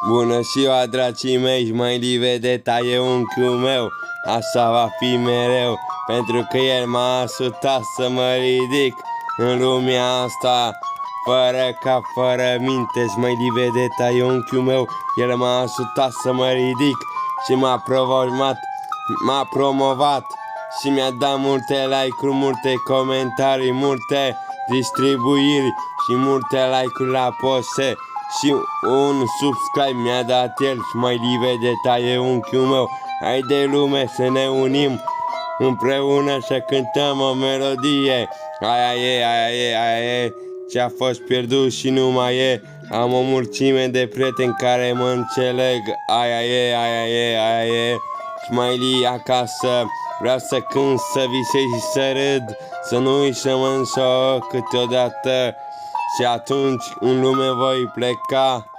Bună ziua, dragii mei, Smiley Vedeta e unchiul meu. Așa va fi mereu, pentru că el m-a ajutat să mă ridic în lumea asta, fără cap, fără minte. Smiley Vedeta e unchiul meu, el m-a ajutat să mă ridic și m-a promovat și mi-a dat multe like-uri, multe comentarii, multe distribuiri și multe like-uri la poste. Și un subscribe mi-a dat el. Smiley Vedeta e unchiul meu. Haide, lume, să ne unim împreună să cântăm o melodie. Aia e, aia e, aia e ce-a fost pierdut și nu mai e. Am o mulțime de prieteni care mă înțeleg. Aia e, aia e, aia e. Smiley acasă, vreau să cânt, să visez și să râd, să nu uit să mă însor câteodată. Și atunci în lume voi pleca.